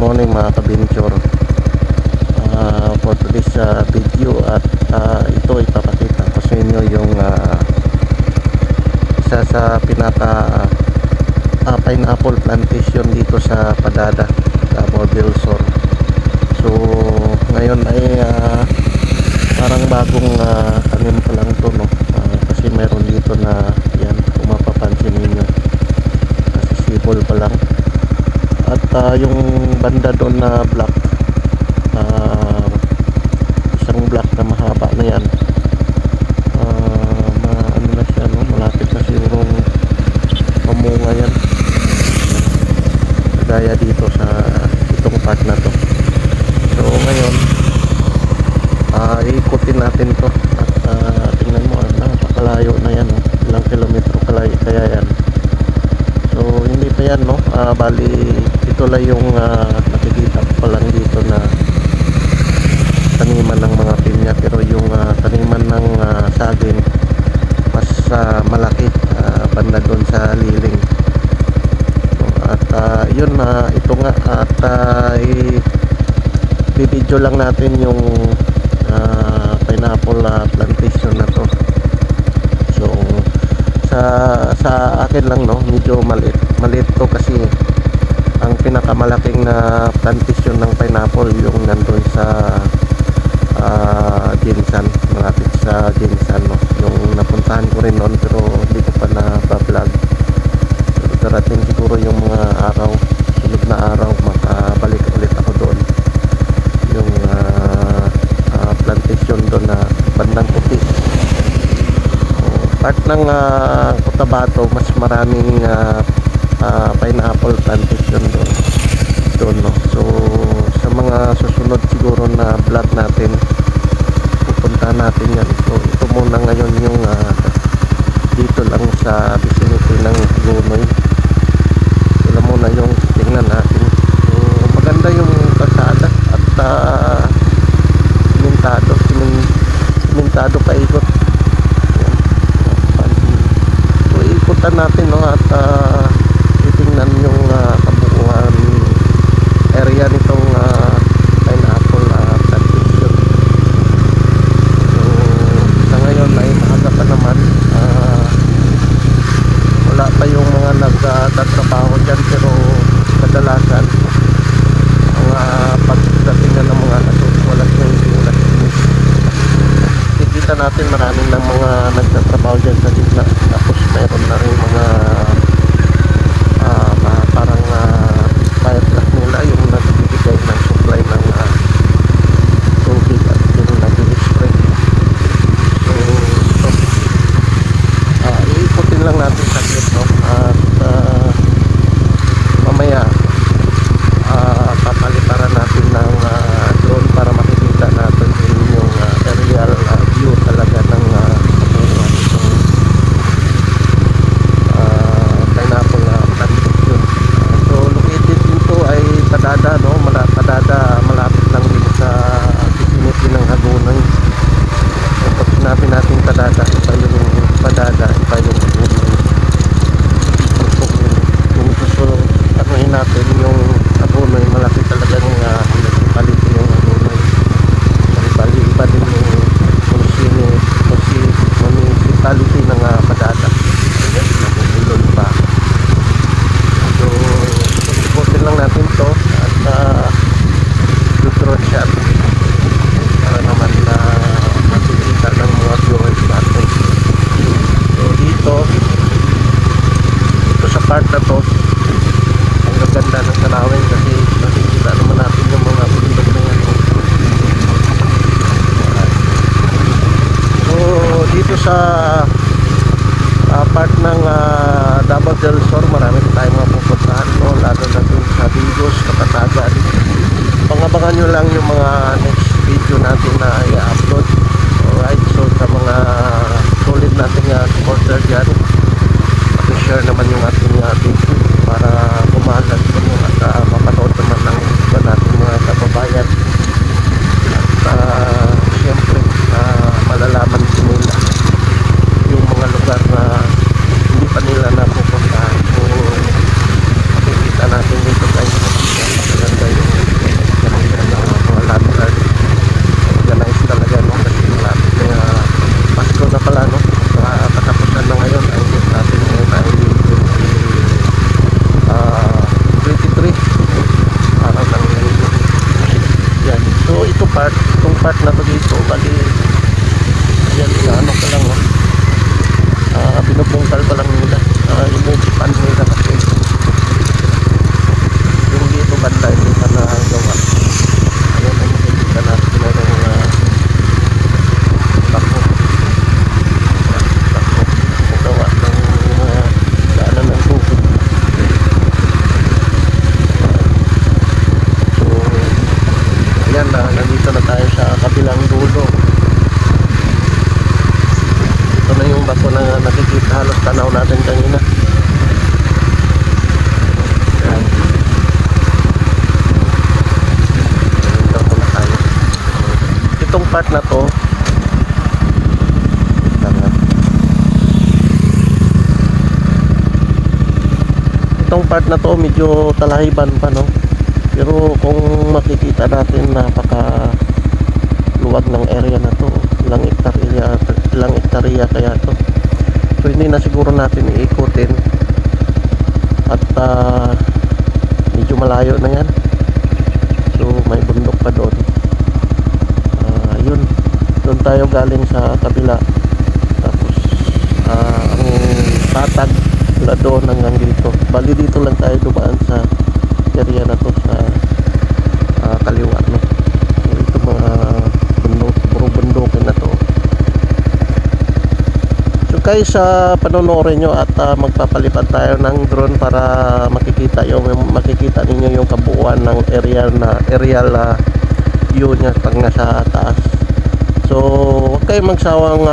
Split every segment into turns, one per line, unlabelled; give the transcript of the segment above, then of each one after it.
morning mga kabinchor. For today's video at ito ipapakita ko sa inyo yung isa sa pinaka pineapple plantation dito sa Padada, Davao del Sur. So ngayon ay parang bagong tanim pa lang to, no? Kasi meron dito na yan, kung mapapansin ninyo, sisibol pa lang. At yung banda doon na black, isang black na mahaba na yan, ano na siya, no? Malapit na sigurong mamunga yan, kagaya dito sa itong part na to. So ngayon iikutin natin to at tingnan mo, napakalayo na yan, no? Ilang kilometro kaya yan. So hindi pa yan, no? Bali ito lang yung nakikita pa lang dito na taniman ng mga pinya, pero yung taniman ng saging mas malaki, banda doon sa liling. So, at yun, ito nga, at i-video lang natin yung pineapple plantation na to. So sa akin lang, no, medyo maliit to, kasi ang pinakamalaking na plantation ng pineapple yung nandun sa Ginsan, malapit sa Ginsan, no? Yung napuntahan ko rin noon, pero hindi ko pa na-vlog. So darating siguro yung mga araw, sunod na araw, makabalik ulit ako doon. Yung plantation doon na bandang puti, part ng Cotabato, mas maraming pineapple plantation doon, no? So sa mga susunod siguro na vlog natin, pupunta natin yan. So ito muna ngayon yung dito lang sa vicinity ng Gunoy. Ito muna yung tingnan natin. So maganda yung kalsada at simentado paikot. So ikutan natin, no, at titingnan yung kabuuan area nitong pineapple plantation. So sa ngayon ay maaga pa naman, wala pa yung mga nagtatrabaho dyan, pero kadalasan ang pagdating na ng mga wala kita natin maraming ng mga nagtatrabaho dyan sa gitna. Tapos meron na rin mga parang fire truck nila yung nagbibigay ng supply ng tubig at yung nag-spray. So iikutin lang natin sa clip, no? At mamaya papalitaran natin ng drone para makikita natin yung aerial view talaga ng pineapple plantation. So located dito ay Padada, no? Padada, malapit lang din sa vicinity ng Hagonoy. So pag sinabi natin Padada, iba yung Padada, iba yung Hagonoy. Kung gusto anuhin natin yung Hagonoy, malaki talaga ng palit yung Hagonoy. Bali iba din yung municipality ng Padada. Yes, nabubulol pa. So ikutin lang natin to at drone shot para naman na makikita ng mga viewers natin. So dito sa part na to, ang gaganda ng tanawin, kasi nakikita naman natin yung mga bundok na yan. So dito sa part ng Davao del Sur, marami tayong mapupuntahan, no? Lalo na dun sa Vigos, Kapatagan. Pangabangan nyo lang yung mga next video natin na i-upload. Alright, so sa mga solid natin supporter dyan, share naman yung ating video para bumalag po at mapanood naman ng iba natin mga kababayan. At siyempre malalaman din nila yung mga lugar na hindi pa nila napupuntahan. So makikita natin dito guys, maganda yung part na to dito, bali yan, ano ka lang, binubungkal pa lang nila, inuupan nila kasi yung dito banda hindi pa nagawa. Ayan ang makikita natin merong bako gawa ng daanan ng tubig. So ayan na, nandito na tayo sa kabilang dulo. Ito na yung bako na nakikita, halos tanaw natin kanina. Ayan. Dito na tayo. Itong part na to, itong part na to medyo talahiban pa, no? Pero kung makikita natin, napaka luwag ng area na to, ilang hektarya kaya to. So hindi na siguro natin iikutin at medyo malayo na yan. So may bundok pa doon. Yun, doon tayo galing sa kabila, tapos ang patag na doon hanggang dito. Bali dito lang tayo dumaan sa area na to sa kaliwa, no? So ito mga bundok, puro bundokin na to. So guys, panonoorin nyo at magpapalipad tayo ng drone para makikita ninyo yung kabuuan ng aerial view nya pag nasa taas. So huwag kayong magsawang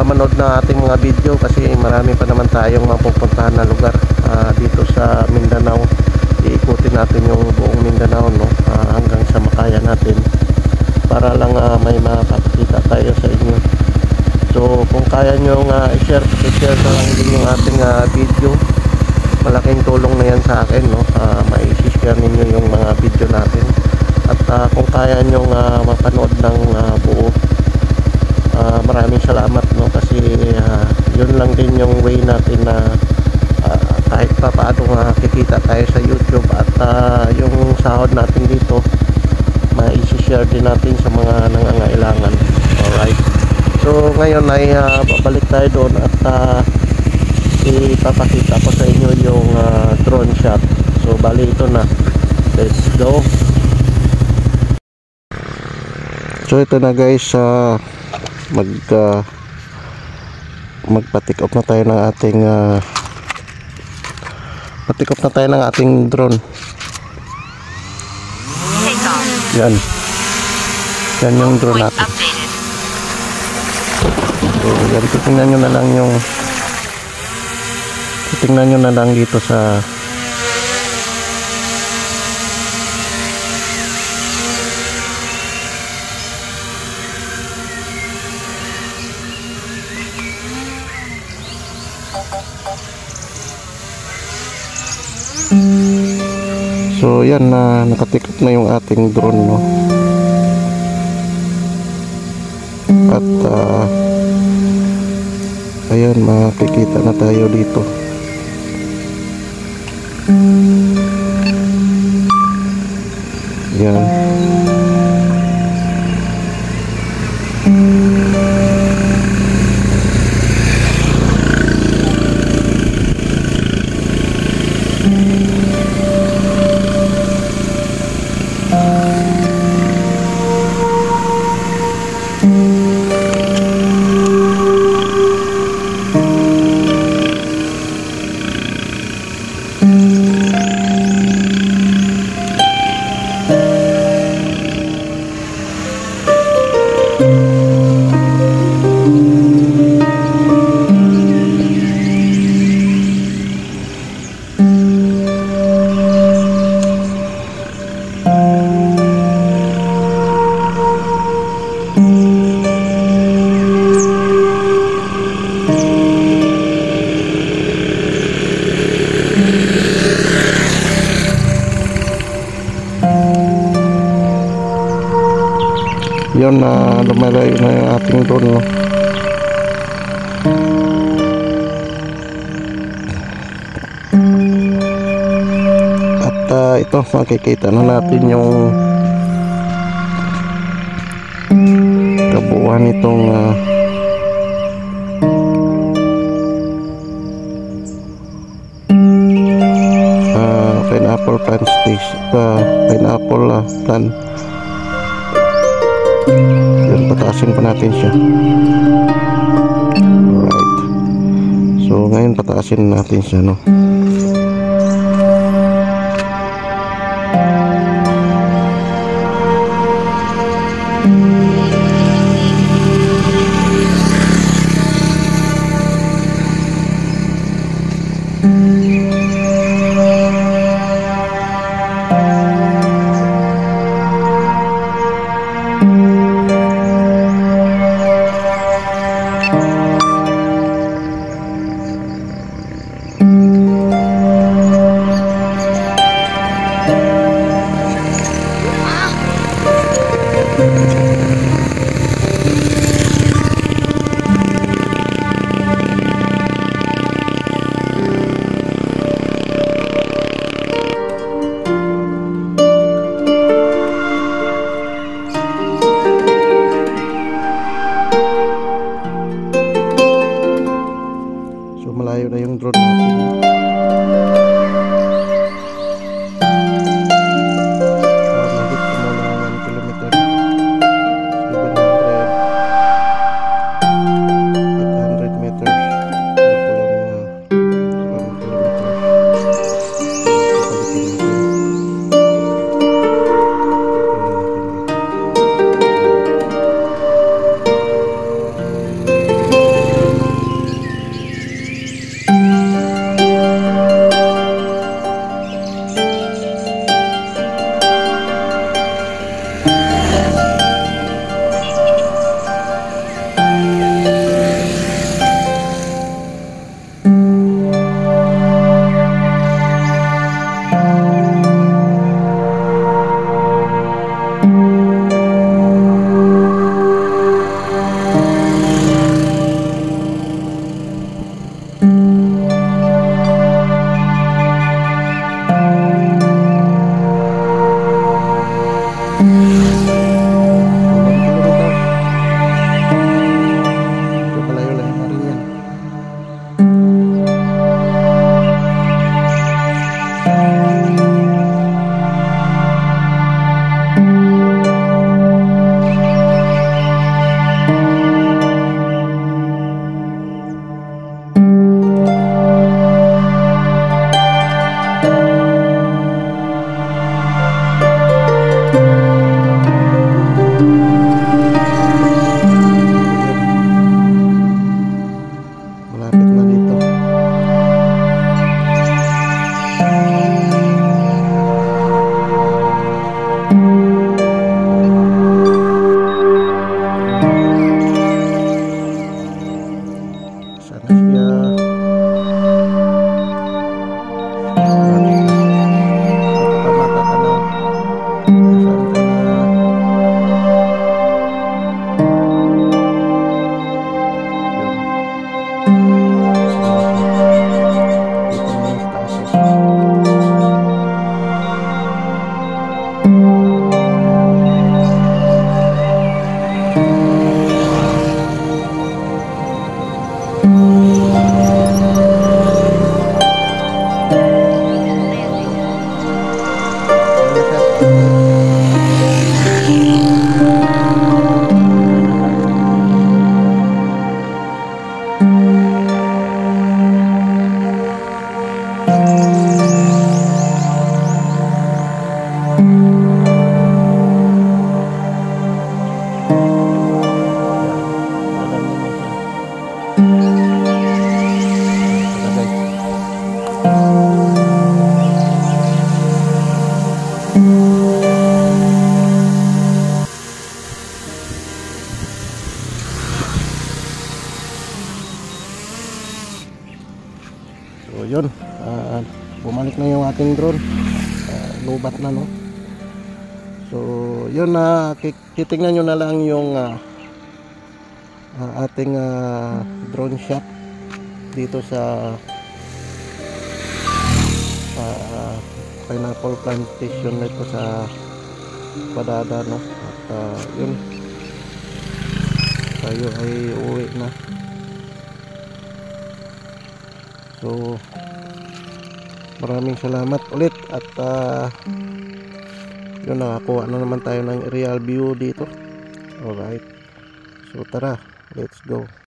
manood na ating mga video kasi marami pa naman tayong mapupuntahan na lugar dito sa Mindanao. Iikutin natin yung buong Mindanao, no? Hanggang sa makaya natin para lang may mapapakita tayo sa inyo. So kung kaya nyo i-share na lang din yung ating video, malaking tulong na yan sa akin, no? Ma-share ninyo yung mga video natin. At kung kaya nyo mapanood ng buo, maraming salamat, no? Kasi yun lang din yung way natin na kahit pa paano kikita tayo sa YouTube at yung sahod natin dito ma-share din natin sa mga nangangailangan. Alright, so ngayon ay babalik tayo doon at ipapakita ko sa inyo yung drone shot. So bali ito na, let's go. So ito na guys, magpa-take off na tayo ng ating pa-take off na tayo ng ating drone. Yan yung drone natin. So yan, titingnan nyo na lang dito sa so yan, naka-take off na yung ating drone, no? At ayan, makikita na tayo dito. Yan. Yun, lumalayo na yung ating drone, no? At ito, makikita na natin yung nakuha nitong pineapple plant station, pineapple plant. Yun, pataasin pa natin siya. Alright, so ngayon pataasin natin siya, no. Malayo na yung drone natin. Nagit ko muna 1 kilometer. 800 meters. So yun, bumalik na yung ating drone, lubat na, no. So yun, titingnan nyo na lang yung ating drone shot dito sa pineapple plantation nito sa Padada, no. At yun, tayo ay uwi na. So maraming salamat ulit at yun, nakakuha na naman tayo ng real view dito. Alright, so tara, let's go.